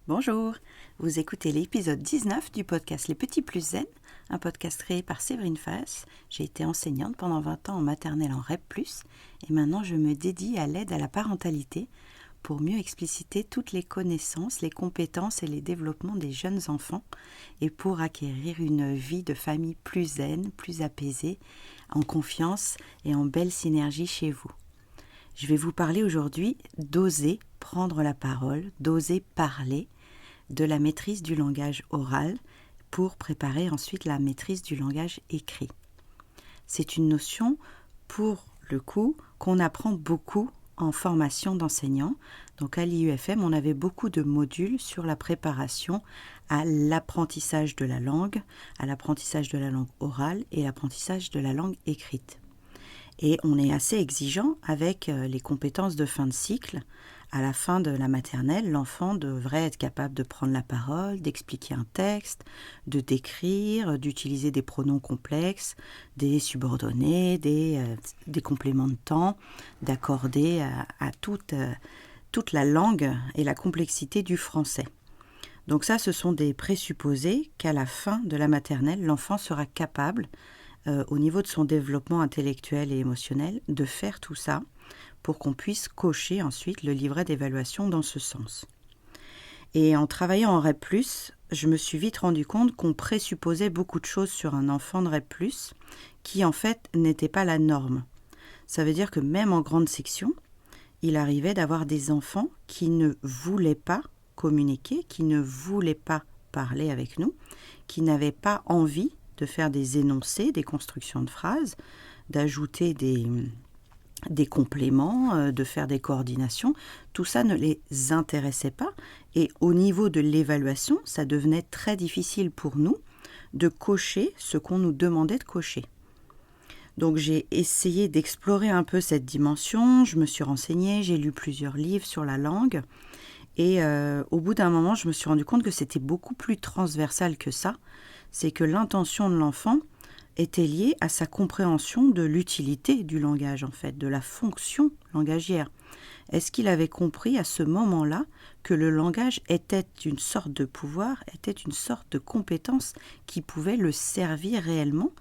Bonjour, vous écoutez l'épisode 19 du podcast Les Petits Plus Zen, un podcast créé par Séverine Faes. J'ai été enseignante pendant 20 ans en maternelle en REP+, et maintenant je me dédie à l'aide à la parentalité pour mieux expliciter toutes les connaissances, les compétences et les développements des jeunes enfants et pour acquérir une vie de famille plus zen, plus apaisée, en confiance et en belle synergie chez vous. Je vais vous parler aujourd'hui d'oser prendre la parole, d'oser parler, de la maîtrise du langage oral pour préparer ensuite la maîtrise du langage écrit. C'est une notion, pour le coup, qu'on apprend beaucoup en formation d'enseignants. Donc à l'IUFM, on avait beaucoup de modules sur la préparation à l'apprentissage de la langue orale et l'apprentissage de la langue écrite. Et on est assez exigeant avec les compétences de fin de cycle. À la fin de la maternelle, l'enfant devrait être capable de prendre la parole, d'expliquer un texte, de décrire, d'utiliser des pronoms complexes, des subordonnés, des compléments de temps, d'accorder à toute la langue et la complexité du français. Donc ça, ce sont des présupposés qu'à la fin de la maternelle, l'enfant sera capable au niveau de son développement intellectuel et émotionnel, de faire tout ça pour qu'on puisse cocher ensuite le livret d'évaluation dans ce sens. Et en travaillant en REP+, je me suis vite rendu compte qu'on présupposait beaucoup de choses sur un enfant de REP+, qui en fait n'était pas la norme. Ça veut dire que même en grande section, il arrivait d'avoir des enfants qui ne voulaient pas communiquer, qui ne voulaient pas parler avec nous, qui n'avaient pas envie de faire des énoncés, des constructions de phrases, d'ajouter des compléments, de faire des coordinations. Tout ça ne les intéressait pas. Et au niveau de l'évaluation, ça devenait très difficile pour nous de cocher ce qu'on nous demandait de cocher. Donc j'ai essayé d'explorer un peu cette dimension, je me suis renseignée, j'ai lu plusieurs livres sur la langue. Et au bout d'un moment, je me suis rendu compte que c'était beaucoup plus transversal que ça. C'est que l'intention de l'enfant était liée à sa compréhension de l'utilité du langage, en fait, de la fonction langagière. Est-ce qu'il avait compris à ce moment-là que le langage était une sorte de pouvoir, était une sorte de compétence qui pouvait le servir réellement,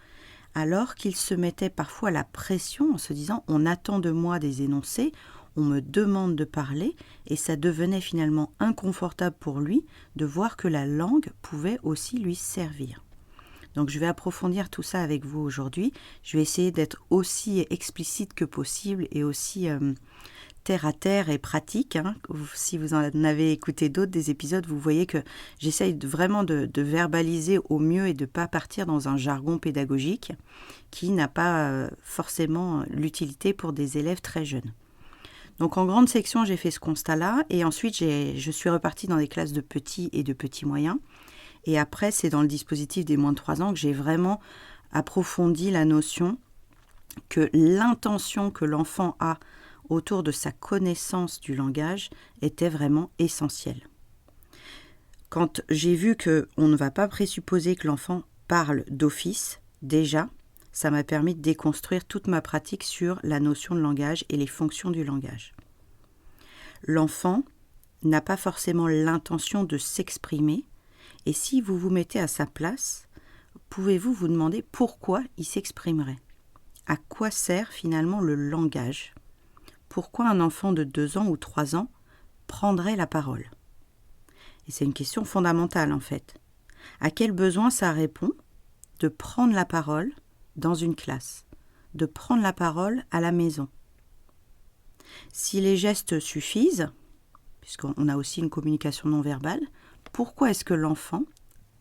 alors qu'il se mettait parfois la pression en se disant « on attend de moi des énoncés », on me demande de parler, et ça devenait finalement inconfortable pour lui de voir que la langue pouvait aussi lui servir. Donc je vais approfondir tout ça avec vous aujourd'hui. Je vais essayer d'être aussi explicite que possible et aussi terre à terre et pratique. Si vous en avez écouté d'autres des épisodes, vous voyez que j'essaye vraiment de verbaliser au mieux et de ne pas partir dans un jargon pédagogique qui n'a pas forcément l'utilité pour des élèves très jeunes. Donc en grande section, j'ai fait ce constat-là et ensuite je suis repartie dans des classes de petits et de petits moyens. Et après, c'est dans le dispositif des moins de 3 ans que j'ai vraiment approfondi la notion que l'intention que l'enfant a autour de sa connaissance du langage était vraiment essentielle. Quand j'ai vu qu'on ne va pas présupposer que l'enfant parle d'office, déjà, ça m'a permis de déconstruire toute ma pratique sur la notion de langage et les fonctions du langage. L'enfant n'a pas forcément l'intention de s'exprimer, et si vous vous mettez à sa place, pouvez-vous vous demander pourquoi il s'exprimerait ? À quoi sert finalement le langage ? Pourquoi un enfant de 2 ans ou 3 ans prendrait la parole ? Et c'est une question fondamentale en fait. À quel besoin ça répond de prendre la parole dans une classe, de prendre la parole à la maison? Si les gestes suffisent, puisqu'on a aussi une communication non verbale, pourquoi est-ce que l'enfant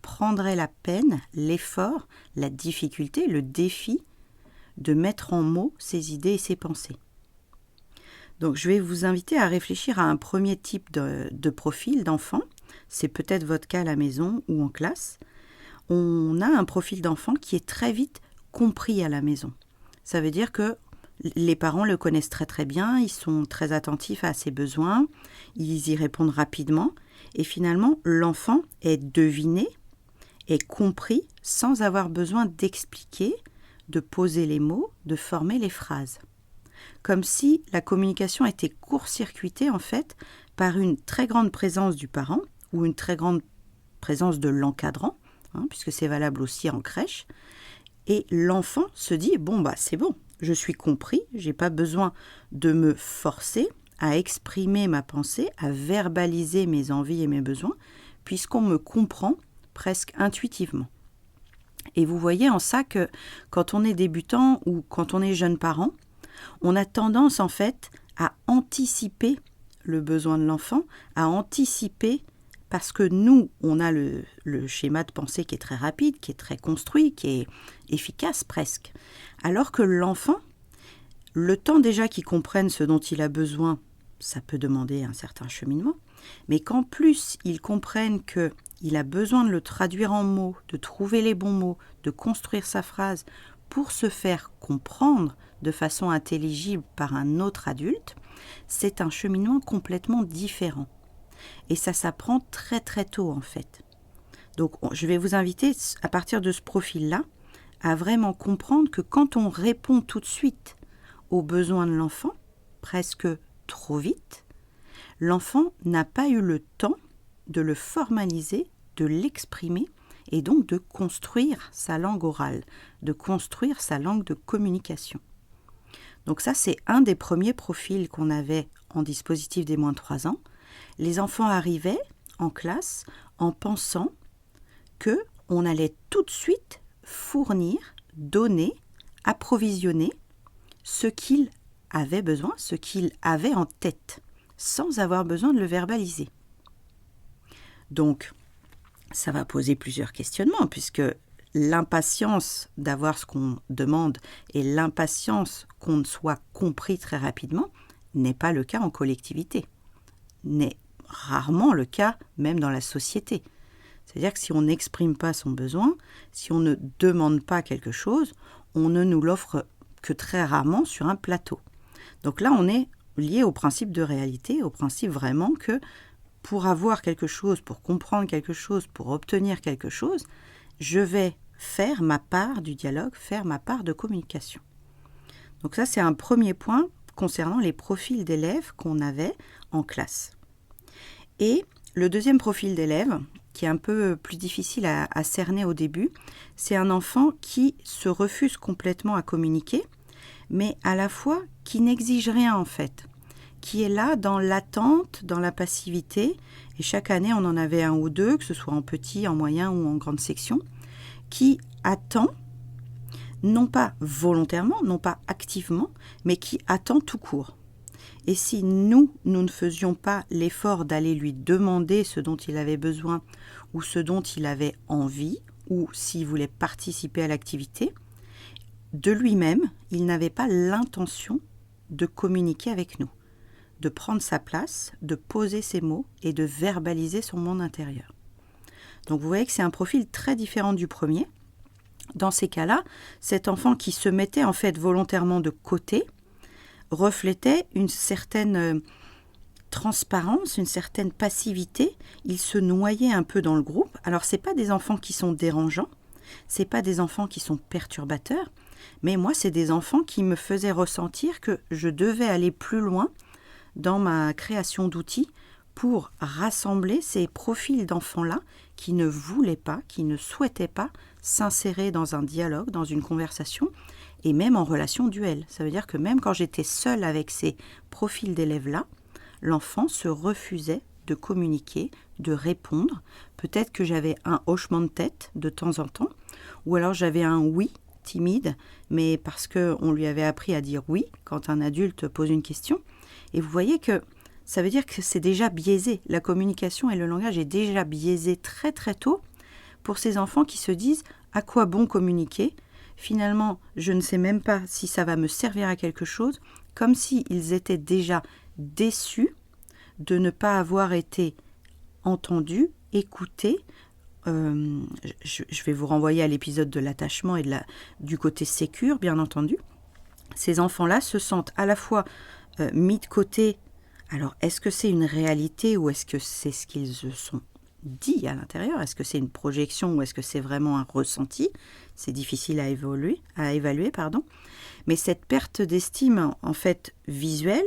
prendrait la peine, l'effort, la difficulté, le défi de mettre en mots ses idées et ses pensées ? Donc je vais vous inviter à réfléchir à un premier type de profil d'enfant. C'est peut-être votre cas à la maison ou en classe. On a un profil d'enfant qui est très vite compris à la maison. Ça veut dire que les parents le connaissent très très bien, ils sont très attentifs à ses besoins, ils y répondent rapidement et finalement l'enfant est deviné, est compris sans avoir besoin d'expliquer, de poser les mots, de former les phrases. Comme si la communication était court-circuitée en fait par une très grande présence du parent ou une très grande présence de l'encadrant, puisque c'est valable aussi en crèche. Et l'enfant se dit, c'est bon, je suis compris, je n'ai pas besoin de me forcer à exprimer ma pensée, à verbaliser mes envies et mes besoins, puisqu'on me comprend presque intuitivement. Et vous voyez en ça que quand on est débutant ou quand on est jeune parent, on a tendance en fait à anticiper le besoin de l'enfant, à anticiper parce que nous, on a le schéma de pensée qui est très rapide, qui est très construit, qui est efficace presque. Alors que l'enfant, le temps déjà qu'il comprenne ce dont il a besoin, ça peut demander un certain cheminement, mais qu'en plus il comprenne qu'il a besoin de le traduire en mots, de trouver les bons mots, de construire sa phrase pour se faire comprendre de façon intelligible par un autre adulte, c'est un cheminement complètement différent. Et ça s'apprend très très tôt en fait. Donc je vais vous inviter à partir de ce profil-là à vraiment comprendre que quand on répond tout de suite aux besoins de l'enfant, presque trop vite, l'enfant n'a pas eu le temps de le formaliser, de l'exprimer et donc de construire sa langue orale, de construire sa langue de communication. Donc ça, c'est un des premiers profils qu'on avait en dispositif des moins de 3 ans. Les enfants arrivaient en classe en pensant qu'on allait tout de suite fournir, donner, approvisionner ce qu'ils avaient besoin, ce qu'ils avaient en tête, sans avoir besoin de le verbaliser. Donc, ça va poser plusieurs questionnements, puisque l'impatience d'avoir ce qu'on demande et l'impatience qu'on soit compris très rapidement n'est pas le cas en collectivité, n'est rarement le cas même dans la société. C'est-à-dire que si on n'exprime pas son besoin, si on ne demande pas quelque chose, on ne nous l'offre que très rarement sur un plateau. Donc là, on est lié au principe de réalité, au principe vraiment que pour avoir quelque chose, pour comprendre quelque chose, pour obtenir quelque chose, je vais faire ma part du dialogue, faire ma part de communication. Donc ça, c'est un premier point concernant les profils d'élèves qu'on avait en classe. Et le deuxième profil d'élève, qui est un peu plus difficile à cerner au début, c'est un enfant qui se refuse complètement à communiquer, mais à la fois qui n'exige rien en fait, qui est là dans l'attente, dans la passivité, et chaque année on en avait un ou deux, que ce soit en petit, en moyen ou en grande section, qui attend, non pas volontairement, non pas activement, mais qui attend tout court. Et si nous ne faisions pas l'effort d'aller lui demander ce dont il avait besoin ou ce dont il avait envie, ou s'il voulait participer à l'activité, de lui-même, il n'avait pas l'intention de communiquer avec nous, de prendre sa place, de poser ses mots et de verbaliser son monde intérieur. Donc vous voyez que c'est un profil très différent du premier. Dans ces cas-là, cet enfant qui se mettait en fait volontairement de côté reflétait une certaine transparence, une certaine passivité. Il se noyait un peu dans le groupe. Alors c'est pas des enfants qui sont dérangeants, c'est pas des enfants qui sont perturbateurs, mais moi c'est des enfants qui me faisaient ressentir que je devais aller plus loin dans ma création d'outils pour rassembler ces profils d'enfants-là qui ne voulaient pas, qui ne souhaitaient pas s'insérer dans un dialogue, dans une conversation, et même en relation duel. Ça veut dire que même quand j'étais seule avec ces profils d'élèves-là, l'enfant se refusait de communiquer, de répondre. Peut-être que j'avais un hochement de tête de temps en temps, ou alors j'avais un oui timide, mais parce qu'on lui avait appris à dire oui quand un adulte pose une question. Et vous voyez que ça veut dire que c'est déjà biaisé. La communication et le langage est déjà biaisé très très tôt pour ces enfants qui se disent « à quoi bon communiquer ?» Finalement, je ne sais même pas si ça va me servir à quelque chose, comme s'ils étaient déjà déçus de ne pas avoir été entendus, écoutés. Je vais vous renvoyer à l'épisode de l'attachement et du côté sécure, bien entendu. Ces enfants-là se sentent à la fois mis de côté. Alors, est-ce que c'est une réalité ou est-ce que c'est ce qu'ils se sont dit à l'intérieur? Est-ce que c'est une projection ou est-ce que c'est vraiment un ressenti? C'est difficile à évaluer, Mais cette perte d'estime, en fait, visuelle,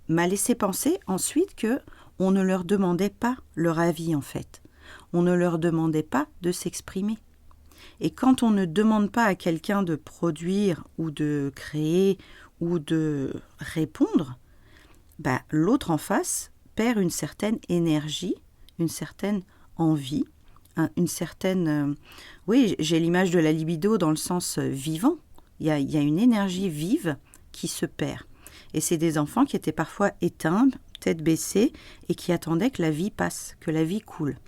m'a laissé penser ensuite que on ne leur demandait pas leur avis en fait. On ne leur demandait pas de s'exprimer. Et quand on ne demande pas à quelqu'un de produire ou de créer ou de répondre, l'autre en face perd une certaine énergie, une certaine envie, une certaine... oui, j'ai l'image de la libido dans le sens vivant. Il y a une énergie vive qui se perd. Et c'est des enfants qui étaient parfois éteints, tête baissée, et qui attendaient que la vie passe, que la vie coule.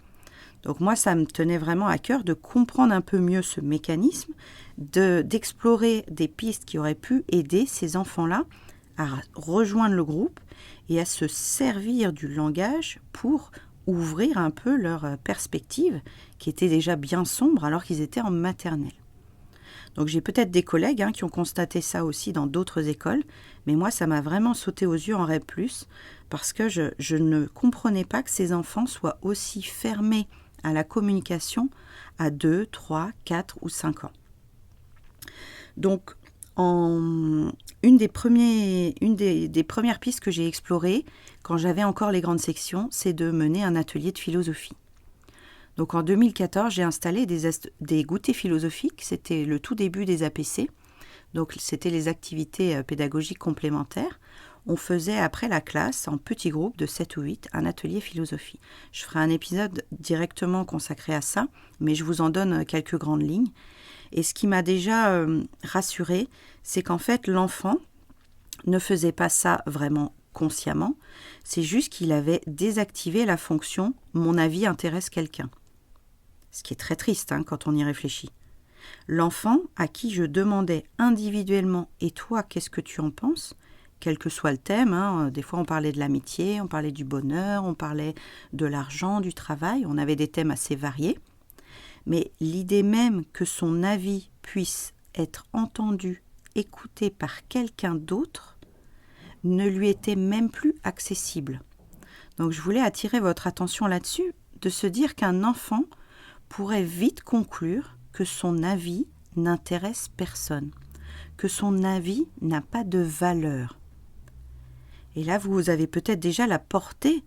Donc moi, ça me tenait vraiment à cœur de comprendre un peu mieux ce mécanisme, d'explorer des pistes qui auraient pu aider ces enfants-là à rejoindre le groupe et à se servir du langage pour ouvrir un peu leur perspective, qui était déjà bien sombre alors qu'ils étaient en maternelle. Donc j'ai peut-être des collègues qui ont constaté ça aussi dans d'autres écoles, mais moi ça m'a vraiment sauté aux yeux en REP+, parce que je ne comprenais pas que ces enfants soient aussi fermés à la communication à 2, 3, 4 ou 5 ans. Donc, une des premières pistes que j'ai explorées, quand j'avais encore les grandes sections, c'est de mener un atelier de philosophie. Donc en 2014, j'ai installé des goûters philosophiques, c'était le tout début des APC, donc c'était les activités pédagogiques complémentaires. On faisait après la classe, en petits groupes de 7 ou 8, un atelier philosophie. Je ferai un épisode directement consacré à ça, mais je vous en donne quelques grandes lignes. Et ce qui m'a déjà rassurée, c'est qu'en fait, l'enfant ne faisait pas ça vraiment consciemment, c'est juste qu'il avait désactivé la fonction « mon avis intéresse quelqu'un ». Ce qui est très triste quand on y réfléchit. L'enfant à qui je demandais individuellement « et toi, qu'est-ce que tu en penses ?» quel que soit le thème, des fois on parlait de l'amitié, on parlait du bonheur, on parlait de l'argent, du travail, on avait des thèmes assez variés. Mais l'idée même que son avis puisse être entendu, écouté par quelqu'un d'autre, ne lui était même plus accessible. Donc je voulais attirer votre attention là-dessus, de se dire qu'un enfant pourrait vite conclure que son avis n'intéresse personne, que son avis n'a pas de valeur. Et là, vous avez peut-être déjà la portée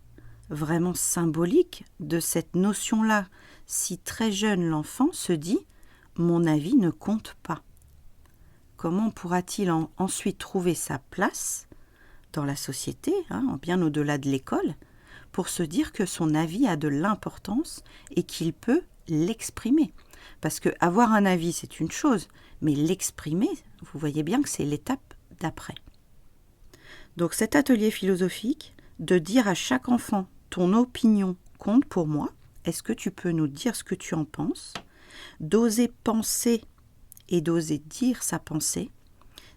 vraiment symbolique de cette notion-là. Si très jeune l'enfant se dit « mon avis ne compte pas », comment pourra-t-il ensuite trouver sa place dans la société, bien au-delà de l'école, pour se dire que son avis a de l'importance et qu'il peut l'exprimer. Parce que avoir un avis, c'est une chose, mais l'exprimer, vous voyez bien que c'est l'étape d'après. Donc cet atelier philosophique, de dire à chaque enfant « ton opinion compte pour moi, est-ce que tu peux nous dire ce que tu en penses ?» D'oser penser et d'oser dire sa pensée,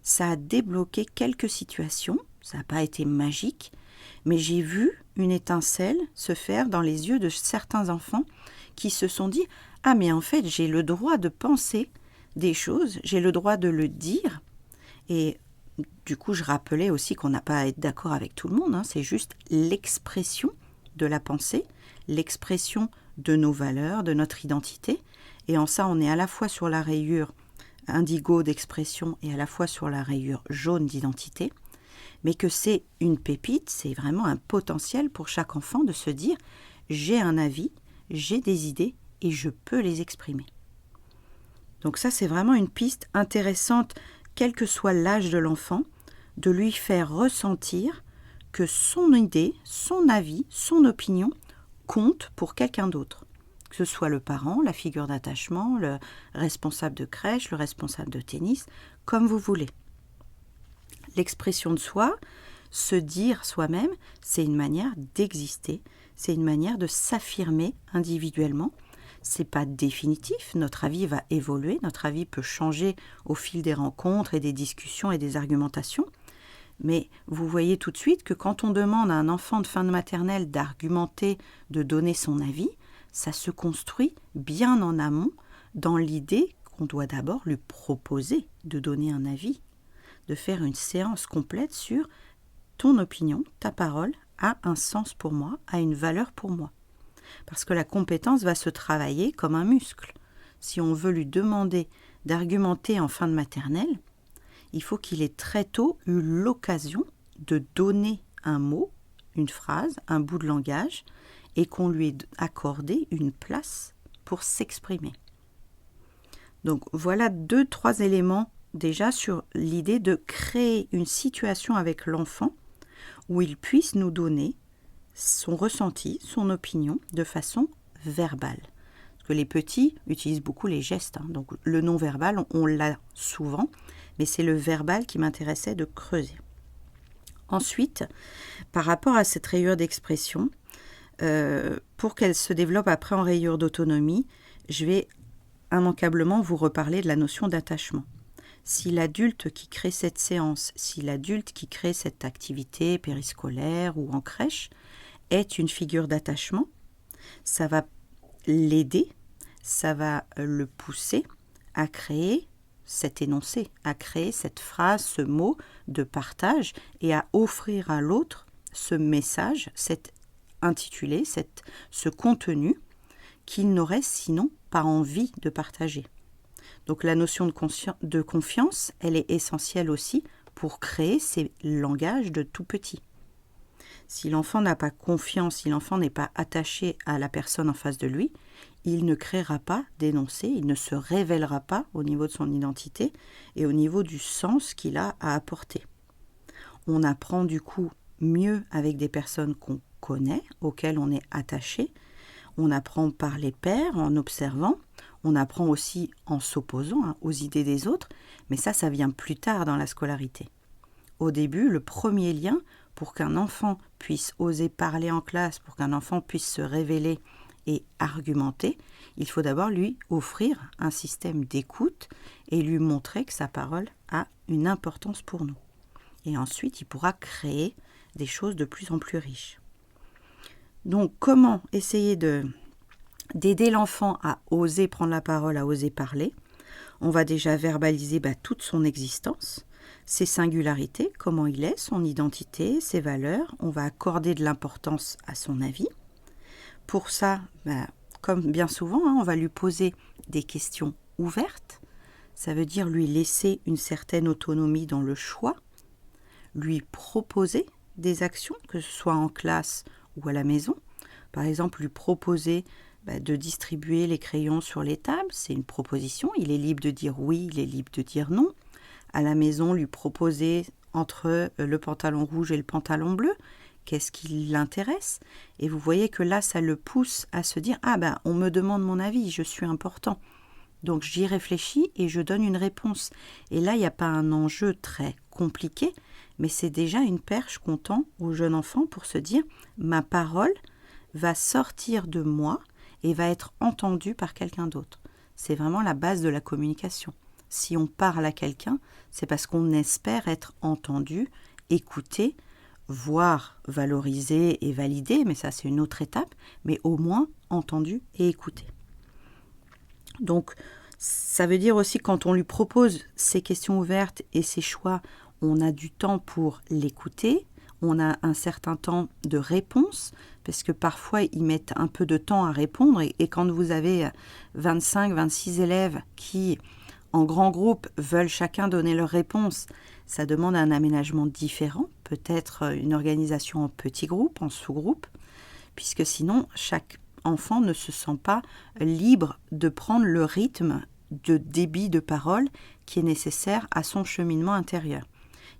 ça a débloqué quelques situations, ça n'a pas été magique, mais j'ai vu une étincelle se faire dans les yeux de certains enfants qui se sont dit « Ah mais en fait j'ai le droit de penser des choses, j'ai le droit de le dire » et du coup, je rappelais aussi qu'on n'a pas à être d'accord avec tout le monde, c'est juste l'expression de la pensée, l'expression de nos valeurs, de notre identité. Et en ça, on est à la fois sur la rayure indigo d'expression et à la fois sur la rayure jaune d'identité. Mais que c'est une pépite, c'est vraiment un potentiel pour chaque enfant de se dire « j'ai un avis, j'ai des idées et je peux les exprimer ». Donc ça, c'est vraiment une piste intéressante, quel que soit l'âge de l'enfant, de lui faire ressentir que son idée, son avis, son opinion compte pour quelqu'un d'autre. Que ce soit le parent, la figure d'attachement, le responsable de crèche, le responsable de tennis, comme vous voulez. L'expression de soi, se dire soi-même, c'est une manière d'exister, c'est une manière de s'affirmer individuellement. C'est pas définitif, notre avis va évoluer, notre avis peut changer au fil des rencontres et des discussions et des argumentations. Mais vous voyez tout de suite que quand on demande à un enfant de fin de maternelle d'argumenter, de donner son avis, ça se construit bien en amont dans l'idée qu'on doit d'abord lui proposer de donner un avis, de faire une séance complète sur ton opinion, ta parole a un sens pour moi, a une valeur pour moi. Parce que la compétence va se travailler comme un muscle. Si on veut lui demander d'argumenter en fin de maternelle, il faut qu'il ait très tôt eu l'occasion de donner un mot, une phrase, un bout de langage, et qu'on lui ait accordé une place pour s'exprimer. Donc voilà 2-3 éléments déjà sur l'idée de créer une situation avec l'enfant où il puisse nous donner son ressenti, son opinion de façon verbale. Parce que les petits utilisent beaucoup les gestes, donc le non-verbal, on l'a souvent, mais c'est le verbal qui m'intéressait de creuser. Ensuite, par rapport à cette rayure d'expression, pour qu'elle se développe après en rayure d'autonomie, je vais immanquablement vous reparler de la notion d'attachement. Si l'adulte qui crée cette séance, si l'adulte qui crée cette activité périscolaire ou en crèche est une figure d'attachement, ça va l'aider, ça va le pousser à créer cet énoncé, à créer cette phrase, ce mot de partage et à offrir à l'autre ce message, cet intitulé, ce contenu qu'il n'aurait sinon pas envie de partager. Donc la notion de confiance, elle est essentielle aussi pour créer ces langages de tout petit. Si l'enfant n'a pas confiance, si l'enfant n'est pas attaché à la personne en face de lui, il ne créera pas d'énoncé, il ne se révélera pas au niveau de son identité et au niveau du sens qu'il a à apporter. On apprend du coup mieux avec des personnes qu'on connaît, auxquelles on est attaché. On apprend par les pairs, en observant. On apprend aussi en s'opposant aux idées des autres, mais ça vient plus tard dans la scolarité. Au début, le premier lien pour qu'un enfant puisse oser parler en classe, pour qu'un enfant puisse se révéler et argumenter, il faut d'abord lui offrir un système d'écoute et lui montrer que sa parole a une importance pour nous. Et ensuite, il pourra créer des choses de plus en plus riches. Donc, comment essayer d'aider l'enfant à oser prendre la parole, à oser parler? On va déjà verbaliser toute son existence, ses singularités, comment il est, son identité, ses valeurs. On va accorder de l'importance à son avis. Pour ça, comme bien souvent, on va lui poser des questions ouvertes. Ça veut dire lui laisser une certaine autonomie dans le choix, lui proposer des actions, que ce soit en classe ou à la maison. Par exemple, lui proposer de distribuer les crayons sur les tables, c'est une proposition. Il est libre de dire oui, il est libre de dire non. À la maison, lui proposer entre le pantalon rouge et le pantalon bleu, qu'est-ce qui l'intéresse? Et vous voyez que là, ça le pousse à se dire « on me demande mon avis, je suis important ». Donc j'y réfléchis et je donne une réponse. Et là, il n'y a pas un enjeu très compliqué, mais c'est déjà une perche qu'on tend au jeune enfant pour se dire « ma parole va sortir de moi et va être entendue par quelqu'un d'autre ». C'est vraiment la base de la communication. Si on parle à quelqu'un, c'est parce qu'on espère être entendu, écouté, voire valorisé et validé, mais ça c'est une autre étape, mais au moins entendu et écouté. Donc ça veut dire aussi quand on lui propose ces questions ouvertes et ces choix, on a du temps pour l'écouter, on a un certain temps de réponse, parce que parfois ils mettent un peu de temps à répondre, et quand vous avez 25-26 élèves qui, en grand groupe, veulent chacun donner leur réponse, ça demande un aménagement différent, peut-être une organisation en petits groupes, en sous-groupes, puisque sinon chaque enfant ne se sent pas libre de prendre le rythme de débit de parole qui est nécessaire à son cheminement intérieur.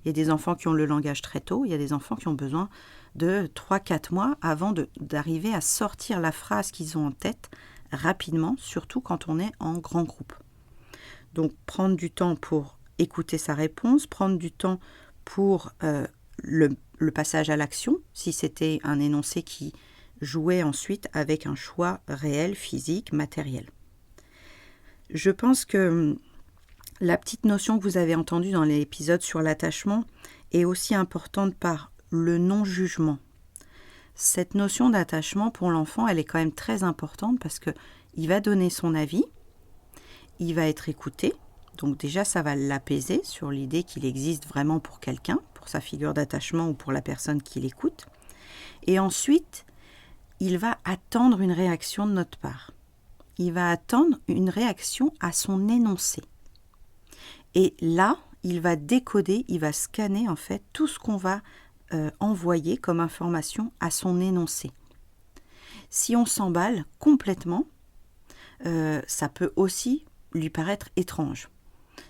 Il y a des enfants qui ont le langage très tôt, il y a des enfants qui ont besoin de 3-4 mois avant d'arriver à sortir la phrase qu'ils ont en tête rapidement, surtout quand on est en grand groupe. Donc prendre du temps pour écouter sa réponse, prendre du temps pour le passage à l'action, si c'était un énoncé qui jouait ensuite avec un choix réel, physique, matériel. Je pense que la petite notion que vous avez entendue dans l'épisode sur l'attachement est aussi importante par le non-jugement. Cette notion d'attachement pour l'enfant, elle est quand même très importante parce qu'il va donner son avis, il va être écouté, donc déjà ça va l'apaiser sur l'idée qu'il existe vraiment pour quelqu'un, pour sa figure d'attachement ou pour la personne qui l'écoute. Et ensuite, il va attendre une réaction de notre part. Il va attendre une réaction à son énoncé. Et là, il va décoder, il va scanner en fait tout ce qu'on va envoyer comme information à son énoncé. Si on s'emballe complètement, ça peut aussi lui paraître étrange.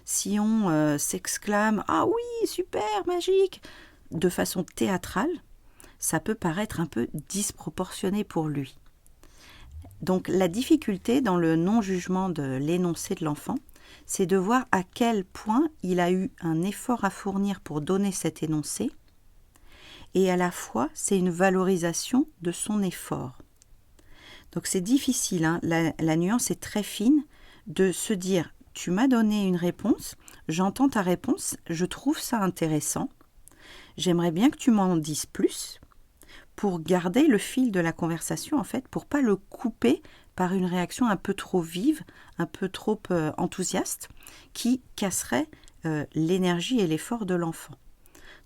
Si on s'exclame « Ah oui, super, magique !» de façon théâtrale, ça peut paraître un peu disproportionné pour lui. Donc la difficulté dans le non-jugement de l'énoncé de l'enfant, c'est de voir à quel point il a eu un effort à fournir pour donner cet énoncé, et à la fois c'est une valorisation de son effort. Donc c'est difficile, hein. La nuance est très fine de se dire « tu m'as donné une réponse, j'entends ta réponse, je trouve ça intéressant, j'aimerais bien que tu m'en dises plus », pour garder le fil de la conversation, en fait, pour pas le couper par une réaction un peu trop vive, un peu trop enthousiaste, qui casserait l'énergie et l'effort de l'enfant.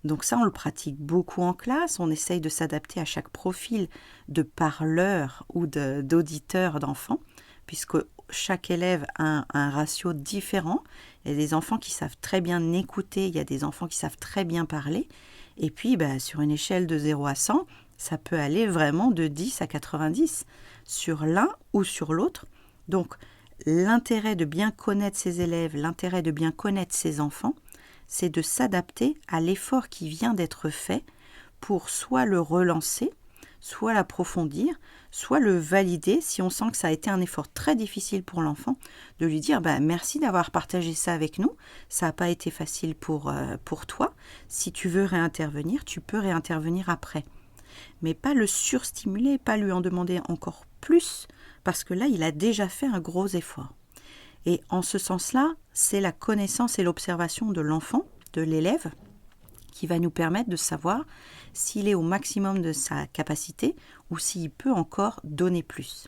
Donc ça, on le pratique beaucoup en classe, on essaye de s'adapter à chaque profil de parleur ou d'auditeur d'enfant, puisque chaque élève a un ratio différent. Il y a des enfants qui savent très bien écouter, il y a des enfants qui savent très bien parler, et puis sur une échelle de 0 à 100, ça peut aller vraiment de 10 à 90 sur l'un ou sur l'autre. Donc, l'intérêt de bien connaître ses élèves, l'intérêt de bien connaître ses enfants, c'est de s'adapter à l'effort qui vient d'être fait pour soit le relancer, soit l'approfondir, soit le valider si on sent que ça a été un effort très difficile pour l'enfant, de lui dire merci d'avoir partagé ça avec nous, ça n'a pas été facile pour toi, si tu veux réintervenir, tu peux réintervenir après. Mais pas le surstimuler, pas lui en demander encore plus, parce que là, il a déjà fait un gros effort. Et en ce sens-là, c'est la connaissance et l'observation de l'enfant, de l'élève, qui va nous permettre de savoir s'il est au maximum de sa capacité ou s'il peut encore donner plus.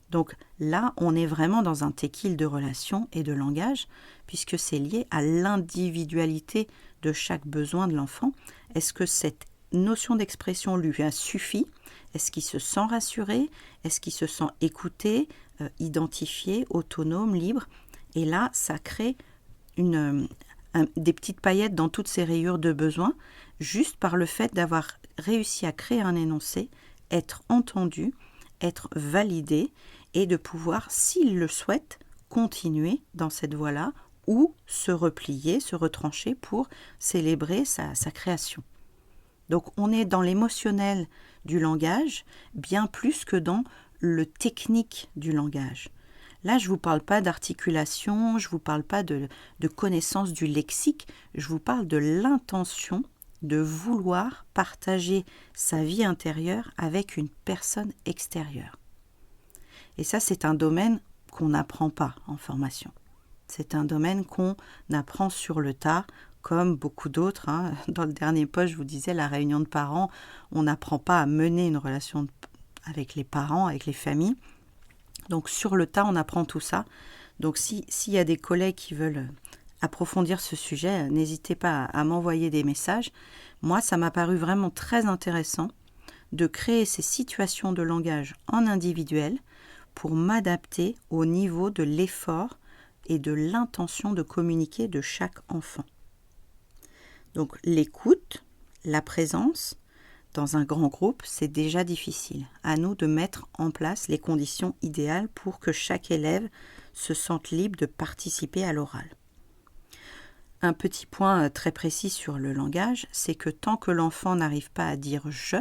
Donc là, on est vraiment dans un téquil de relation et de langage, puisque c'est lié à l'individualité de chaque besoin de l'enfant. Est-ce que cette notion d'expression lui a suffi? Est-ce qu'il se sent rassuré? Est-ce qu'il se sent écouté, identifié, autonome, libre? Et là, ça crée des petites paillettes dans toutes ces rayures de besoin, juste par le fait d'avoir réussi à créer un énoncé, être entendu, être validé, et de pouvoir, s'il le souhaite, continuer dans cette voie-là, ou se replier, se retrancher pour célébrer sa création. Donc on est dans l'émotionnel du langage, bien plus que dans le technique du langage. Là, je ne vous parle pas d'articulation, je ne vous parle pas de connaissance du lexique, je vous parle de l'intention de vouloir partager sa vie intérieure avec une personne extérieure. Et ça, c'est un domaine qu'on n'apprend pas en formation. C'est un domaine qu'on apprend sur le tas, comme beaucoup d'autres. Dans le dernier post, je vous disais, la réunion de parents, on n'apprend pas à mener une relation avec les parents, avec les familles. Donc sur le tas, on apprend tout ça. Donc s'il y a des collègues qui veulent approfondir ce sujet, n'hésitez pas à m'envoyer des messages. Moi, ça m'a paru vraiment très intéressant de créer ces situations de langage en individuel pour m'adapter au niveau de l'effort et de l'intention de communiquer de chaque enfant. Donc l'écoute, la présence, dans un grand groupe, c'est déjà difficile. À nous de mettre en place les conditions idéales pour que chaque élève se sente libre de participer à l'oral. Un petit point très précis sur le langage, c'est que tant que l'enfant n'arrive pas à dire « je »,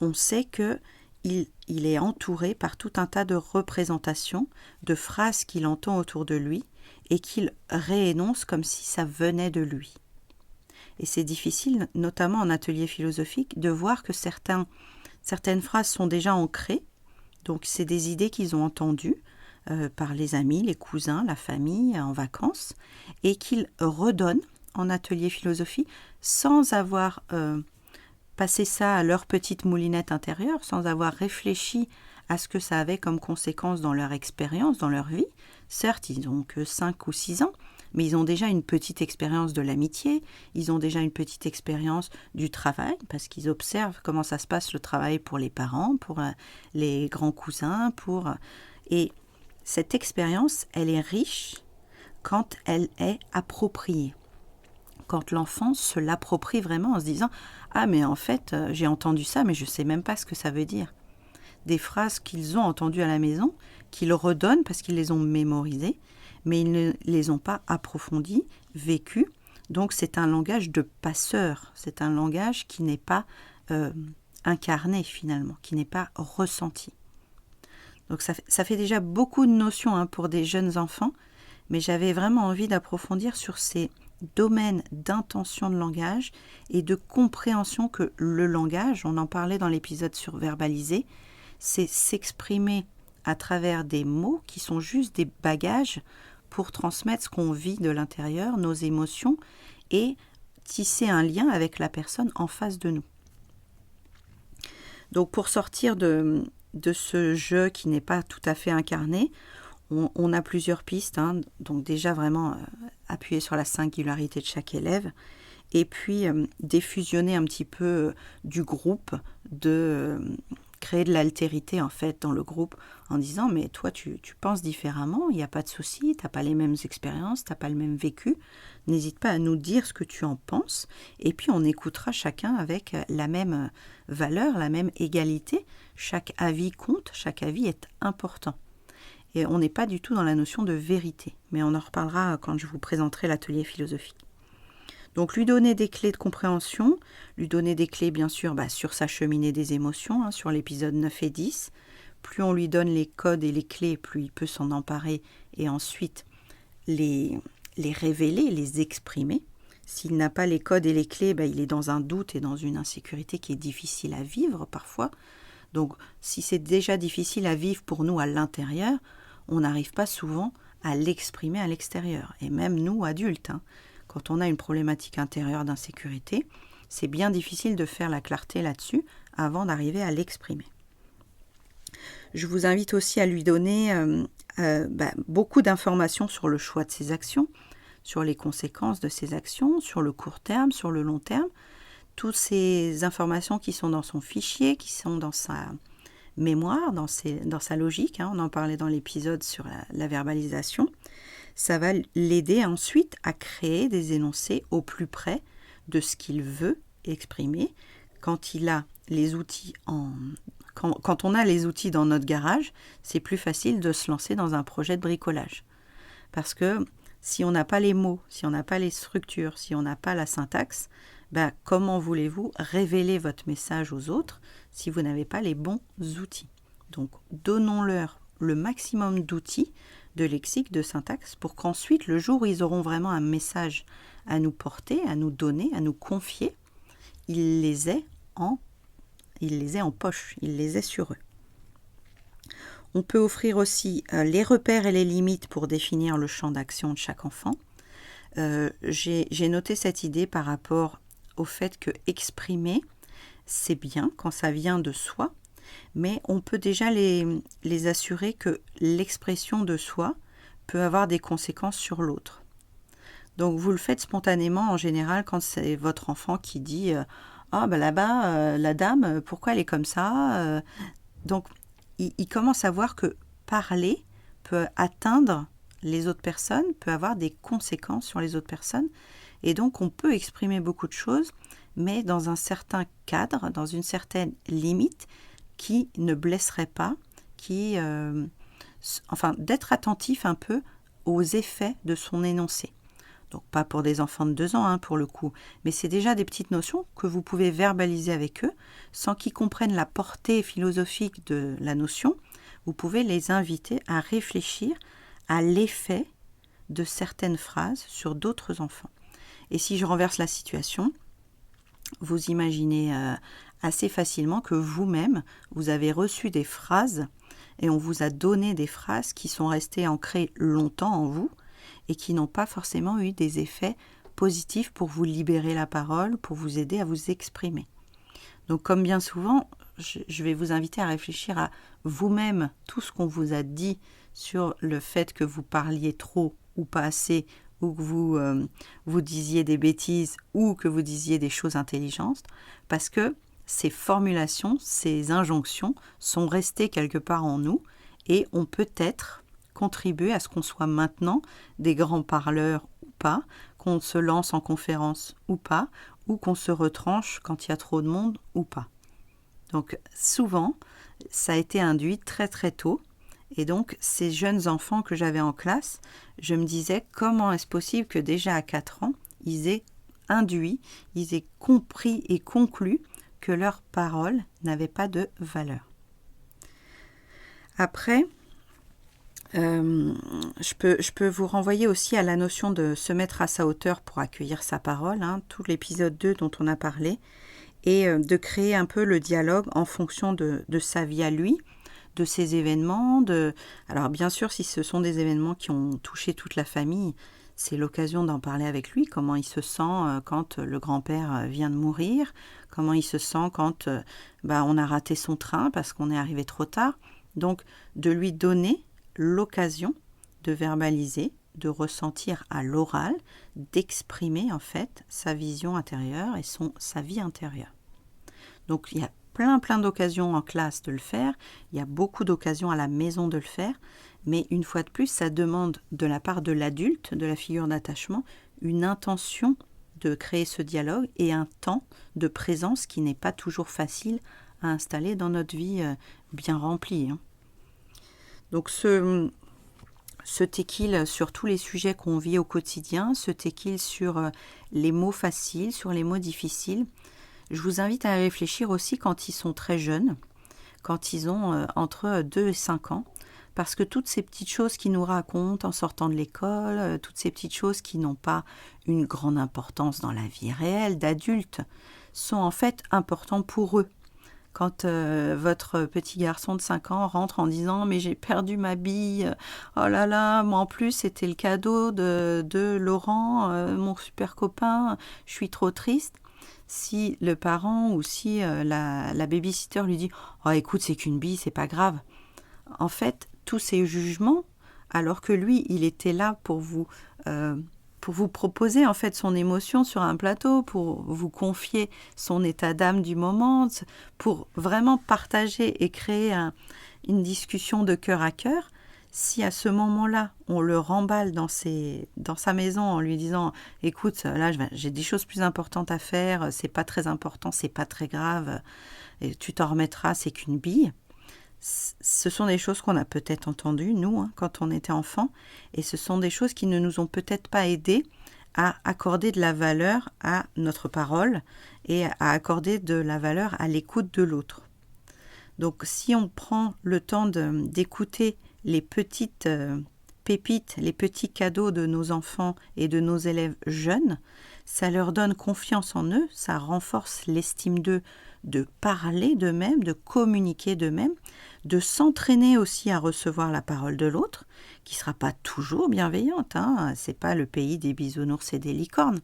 on sait qu'il est entouré par tout un tas de représentations, de phrases qu'il entend autour de lui et qu'il réénonce comme si ça venait de lui. Et c'est difficile, notamment en atelier philosophique, de voir que certaines phrases sont déjà ancrées. Donc c'est des idées qu'ils ont entendues par les amis, les cousins, la famille, en vacances, et qu'ils redonnent en atelier philosophie sans avoir passé ça à leur petite moulinette intérieure, sans avoir réfléchi à ce que ça avait comme conséquence dans leur expérience, dans leur vie. Certes, ils n'ont que 5 ou 6 ans, mais ils ont déjà une petite expérience de l'amitié, ils ont déjà une petite expérience du travail, parce qu'ils observent comment ça se passe le travail pour les parents, pour les grands cousins, et cette expérience, elle est riche quand elle est appropriée, quand l'enfant se l'approprie vraiment en se disant « Ah, mais en fait, j'ai entendu ça, mais je ne sais même pas ce que ça veut dire. » Des phrases qu'ils ont entendues à la maison, qu'ils redonnent parce qu'ils les ont mémorisées, mais ils ne les ont pas approfondies, vécues. Donc c'est un langage de passeur, c'est un langage qui n'est pas incarné finalement, qui n'est pas ressenti. Donc ça fait déjà beaucoup de notions pour des jeunes enfants, mais j'avais vraiment envie d'approfondir sur ces domaines d'intention de langage et de compréhension que le langage, on en parlait dans l'épisode sur verbaliser, c'est s'exprimer à travers des mots qui sont juste des bagages pour transmettre ce qu'on vit de l'intérieur, nos émotions, et tisser un lien avec la personne en face de nous. Donc pour sortir de ce jeu qui n'est pas tout à fait incarné, on a plusieurs pistes. Donc déjà vraiment appuyer sur la singularité de chaque élève, et puis défusionner un petit peu du groupe, créer de l'altérité en fait dans le groupe en disant mais toi tu penses différemment, il n'y a pas de souci, tu n'as pas les mêmes expériences, tu n'as pas le même vécu, n'hésite pas à nous dire ce que tu en penses et puis on écoutera chacun avec la même valeur, la même égalité, chaque avis compte, chaque avis est important et on n'est pas du tout dans la notion de vérité, mais on en reparlera quand je vous présenterai l'atelier philosophique. Donc lui donner des clés de compréhension, lui donner des clés bien sûr sur sa cheminée des émotions, sur l'épisode 9 et 10. Plus on lui donne les codes et les clés, plus il peut s'en emparer et ensuite les révéler, les exprimer. S'il n'a pas les codes et les clés, il est dans un doute et dans une insécurité qui est difficile à vivre parfois. Donc si c'est déjà difficile à vivre pour nous à l'intérieur, on n'arrive pas souvent à l'exprimer à l'extérieur. Et même nous, adultes, quand on a une problématique intérieure d'insécurité, c'est bien difficile de faire la clarté là-dessus avant d'arriver à l'exprimer. Je vous invite aussi à lui donner beaucoup d'informations sur le choix de ses actions, sur les conséquences de ses actions, sur le court terme, sur le long terme. Toutes ces informations qui sont dans son fichier, qui sont dans sa mémoire, dans sa logique, on en parlait dans l'épisode sur la verbalisation, ça va l'aider ensuite à créer des énoncés au plus près de ce qu'il veut exprimer. Quand il a les outils quand on a les outils dans notre garage, c'est plus facile de se lancer dans un projet de bricolage. Parce que si on n'a pas les mots, si on n'a pas les structures, si on n'a pas la syntaxe, comment voulez-vous révéler votre message aux autres si vous n'avez pas les bons outils? Donc donnons-leur le maximum d'outils, de lexique, de syntaxe, pour qu'ensuite, le jour où ils auront vraiment un message à nous porter, à nous donner, à nous confier, ils les aient en poche, ils les aient sur eux. On peut offrir aussi les repères et les limites pour définir le champ d'action de chaque enfant. J'ai noté cette idée par rapport au fait que exprimer, c'est bien quand ça vient de soi, mais on peut déjà les assurer que l'expression de soi peut avoir des conséquences sur l'autre. Donc vous le faites spontanément en général quand c'est votre enfant qui dit « Ah là-bas, la dame, pourquoi elle est comme ça ?» Donc il commence à voir que parler peut atteindre les autres personnes, peut avoir des conséquences sur les autres personnes. Et donc on peut exprimer beaucoup de choses, mais dans un certain cadre, dans une certaine limite, qui ne blesserait pas, d'être attentif un peu aux effets de son énoncé. Donc pas pour des enfants de 2 ans pour le coup, mais c'est déjà des petites notions que vous pouvez verbaliser avec eux, sans qu'ils comprennent la portée philosophique de la notion. Vous pouvez les inviter à réfléchir à l'effet de certaines phrases sur d'autres enfants. Et si je renverse la situation, vous imaginez assez facilement que vous-même, vous avez reçu des phrases et on vous a donné des phrases qui sont restées ancrées longtemps en vous et qui n'ont pas forcément eu des effets positifs pour vous libérer la parole, pour vous aider à vous exprimer. Donc comme bien souvent, je vais vous inviter à réfléchir à vous-même tout ce qu'on vous a dit sur le fait que vous parliez trop ou pas assez, ou que vous disiez des bêtises ou que vous disiez des choses intelligentes, parce que ces formulations, ces injonctions sont restées quelque part en nous et ont peut-être contribué à ce qu'on soit maintenant des grands parleurs ou pas, qu'on se lance en conférence ou pas, ou qu'on se retranche quand il y a trop de monde ou pas. Donc souvent, ça a été induit très très tôt. Et donc, ces jeunes enfants que j'avais en classe, je me disais comment est-ce possible que déjà à 4 ans, ils aient induit, ils aient compris et conclu que leurs paroles n'avaient pas de valeur. Après, je peux vous renvoyer aussi à la notion de se mettre à sa hauteur pour accueillir sa parole, tout l'épisode 2 dont on a parlé, et de créer un peu le dialogue en fonction de sa vie à lui, de ses événements. Alors bien sûr, si ce sont des événements qui ont touché toute la famille, c'est l'occasion d'en parler avec lui, comment il se sent quand le grand-père vient de mourir, comment il se sent quand on a raté son train parce qu'on est arrivé trop tard. Donc de lui donner l'occasion de verbaliser, de ressentir à l'oral, d'exprimer en fait sa vision intérieure et sa vie intérieure. Donc il y a plein d'occasions en classe de le faire, il y a beaucoup d'occasions à la maison de le faire, mais une fois de plus, ça demande de la part de l'adulte, de la figure d'attachement, une intention de créer ce dialogue et un temps de présence qui n'est pas toujours facile à installer dans notre vie bien remplie. Donc ce téquil sur tous les sujets qu'on vit au quotidien, ce téquil sur les mots faciles, sur les mots difficiles, je vous invite à réfléchir aussi quand ils sont très jeunes, quand ils ont entre 2 et 5 ans, parce que toutes ces petites choses qu'ils nous racontent en sortant de l'école, toutes ces petites choses qui n'ont pas une grande importance dans la vie réelle d'adultes, sont en fait importantes pour eux. Quand votre petit garçon de 5 ans rentre en disant « mais j'ai perdu ma bille, oh là là, moi en plus c'était le cadeau de Laurent, mon super copain, je suis trop triste », si le parent ou si la babysitter lui dit « oh écoute, c'est qu'une bille, c'est pas grave », en fait, tous ces jugements, alors que lui, il était là pour vous proposer en fait son émotion sur un plateau, pour vous confier son état d'âme du moment, pour vraiment partager et créer une discussion de cœur à cœur. Si à ce moment-là, on le remballe dans sa maison en lui disant « écoute, là j'ai des choses plus importantes à faire, c'est pas très important, c'est pas très grave, et tu t'en remettras, c'est qu'une bille », ce sont des choses qu'on a peut-être entendues, nous, quand on était enfant, et ce sont des choses qui ne nous ont peut-être pas aidés à accorder de la valeur à notre parole et à accorder de la valeur à l'écoute de l'autre. Donc si on prend le temps d'écouter les petites pépites, les petits cadeaux de nos enfants et de nos élèves jeunes, ça leur donne confiance en eux, ça renforce l'estime d'eux, de parler d'eux-mêmes, de communiquer d'eux-mêmes, de s'entraîner aussi à recevoir la parole de l'autre, qui ne sera pas toujours bienveillante, c'est pas le pays des bisounours et des licornes,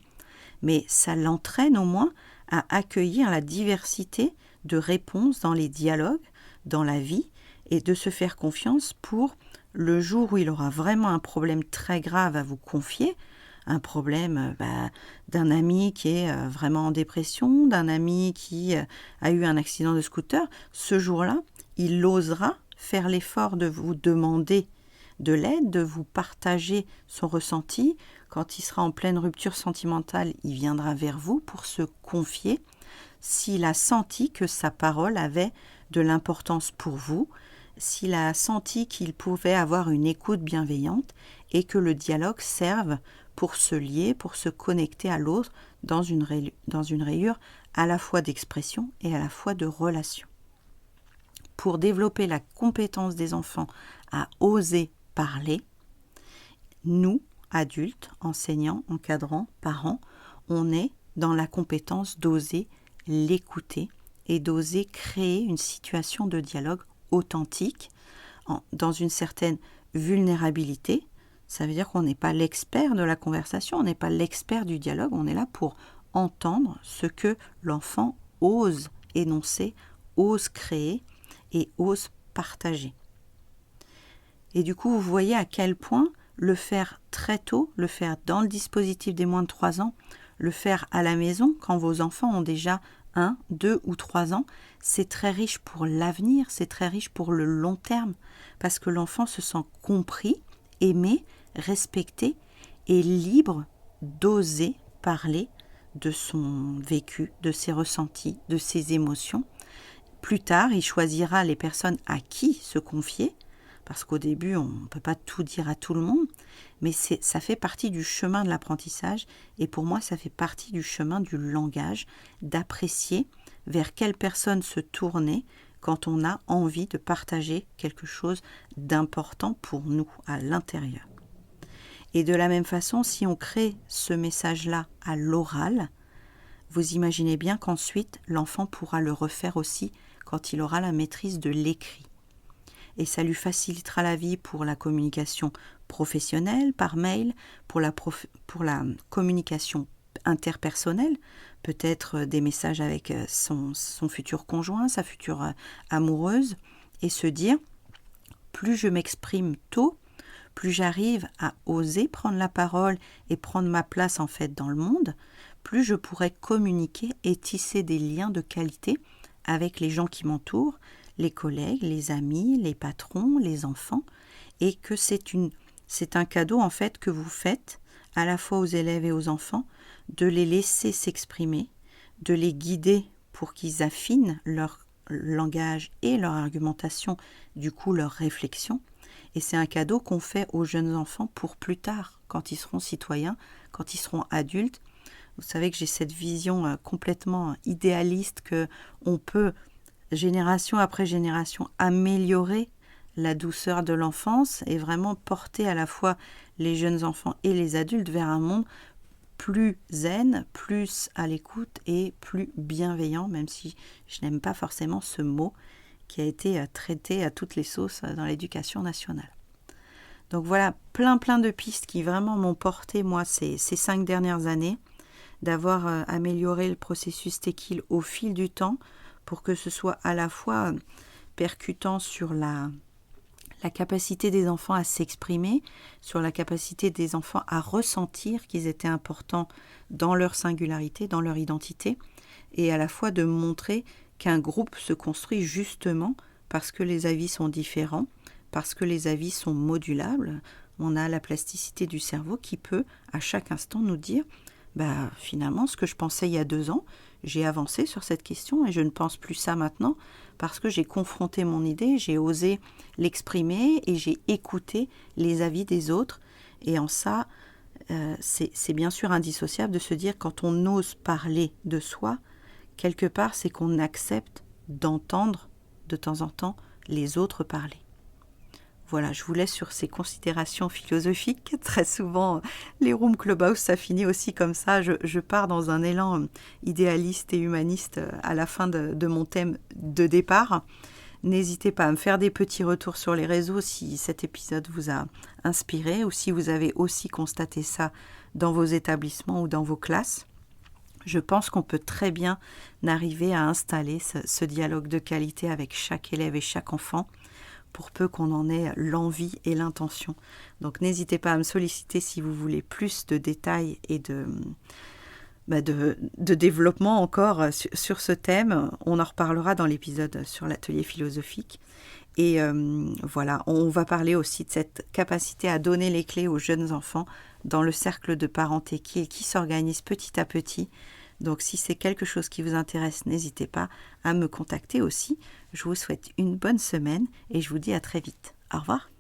mais ça l'entraîne au moins à accueillir la diversité de réponses dans les dialogues, dans la vie, et de se faire confiance pour le jour où il aura vraiment un problème très grave à vous confier, un problème d'un ami qui est vraiment en dépression, d'un ami qui a eu un accident de scooter, ce jour-là, il osera faire l'effort de vous demander de l'aide, de vous partager son ressenti. Quand il sera en pleine rupture sentimentale, il viendra vers vous pour se confier s'il a senti que sa parole avait de l'importance pour vous, s'il a senti qu'il pouvait avoir une écoute bienveillante et que le dialogue serve pour se lier, pour se connecter à l'autre dans une rayure à la fois d'expression et à la fois de relation. Pour développer la compétence des enfants à oser parler, nous, adultes, enseignants, encadrants, parents, on est dans la compétence d'oser l'écouter et d'oser créer une situation de dialogue authentique, dans une certaine vulnérabilité. Ça veut dire qu'on n'est pas l'expert de la conversation, on n'est pas l'expert du dialogue, on est là pour entendre ce que l'enfant ose énoncer, ose créer et ose partager. Et du coup, vous voyez à quel point le faire très tôt, le faire dans le dispositif des moins de 3 ans, le faire à la maison quand vos enfants ont déjà 1, 2 ou 3 ans, c'est très riche pour l'avenir, c'est très riche pour le long terme, parce que l'enfant se sent compris, aimé, respecté et libre d'oser parler de son vécu, de ses ressentis, de ses émotions. Plus tard, il choisira les personnes à qui se confier, parce qu'au début, on ne peut pas tout dire à tout le monde, mais ça fait partie du chemin de l'apprentissage, et pour moi, ça fait partie du chemin du langage, d'apprécier vers quelle personne se tourner quand on a envie de partager quelque chose d'important pour nous à l'intérieur. Et de la même façon, si on crée ce message-là à l'oral, vous imaginez bien qu'ensuite, l'enfant pourra le refaire aussi quand il aura la maîtrise de l'écrit. Et ça lui facilitera la vie pour la communication professionnelle, par mail, pour la communication interpersonnelle, peut-être des messages avec son futur conjoint, sa future amoureuse, et se dire, plus je m'exprime tôt, plus j'arrive à oser prendre la parole et prendre ma place en fait dans le monde, plus je pourrai communiquer et tisser des liens de qualité avec les gens qui m'entourent, les collègues, les amis, les patrons, les enfants, et que c'est un cadeau en fait que vous faites à la fois aux élèves et aux enfants, de les laisser s'exprimer, de les guider pour qu'ils affinent leur langage et leur argumentation, du coup leur réflexion. Et c'est un cadeau qu'on fait aux jeunes enfants pour plus tard, quand ils seront citoyens, quand ils seront adultes. Vous savez que j'ai cette vision complètement idéaliste qu'on peut, génération après génération, améliorer la douceur de l'enfance et vraiment porter à la fois les jeunes enfants et les adultes vers un monde plus zen, plus à l'écoute et plus bienveillant, même si je n'aime pas forcément ce mot qui a été traité à toutes les sauces dans l'éducation nationale. Donc voilà, plein de pistes qui vraiment m'ont porté, moi, ces 5 dernières années, d'avoir amélioré le processus TEKIL au fil du temps pour que ce soit à la fois percutant sur la capacité des enfants à s'exprimer, sur la capacité des enfants à ressentir qu'ils étaient importants dans leur singularité, dans leur identité, et à la fois de montrer qu'un groupe se construit justement parce que les avis sont différents, parce que les avis sont modulables. On a la plasticité du cerveau qui peut à chaque instant nous dire finalement ce que je pensais il y a 2 ans, j'ai avancé sur cette question et je ne pense plus ça maintenant parce que j'ai confronté mon idée, j'ai osé l'exprimer et j'ai écouté les avis des autres. Et en ça, c'est bien sûr indissociable de se dire quand on ose parler de soi, quelque part c'est qu'on accepte d'entendre de temps en temps les autres parler. Voilà, je vous laisse sur ces considérations philosophiques. Très souvent, les rooms Clubhouse, ça finit aussi comme ça. Je pars dans un élan idéaliste et humaniste à la fin de mon thème de départ. N'hésitez pas à me faire des petits retours sur les réseaux si cet épisode vous a inspiré ou si vous avez aussi constaté ça dans vos établissements ou dans vos classes. Je pense qu'on peut très bien arriver à installer ce dialogue de qualité avec chaque élève et chaque enfant, pour peu qu'on en ait l'envie et l'intention. Donc n'hésitez pas à me solliciter si vous voulez plus de détails et de développement encore sur ce thème. On en reparlera dans l'épisode sur l'atelier philosophique. Et voilà, on va parler aussi de cette capacité à donner les clés aux jeunes enfants dans le cercle de parents TEKIL qui s'organise petit à petit. Donc si c'est quelque chose qui vous intéresse, n'hésitez pas à me contacter aussi. Je vous souhaite une bonne semaine et je vous dis à très vite. Au revoir.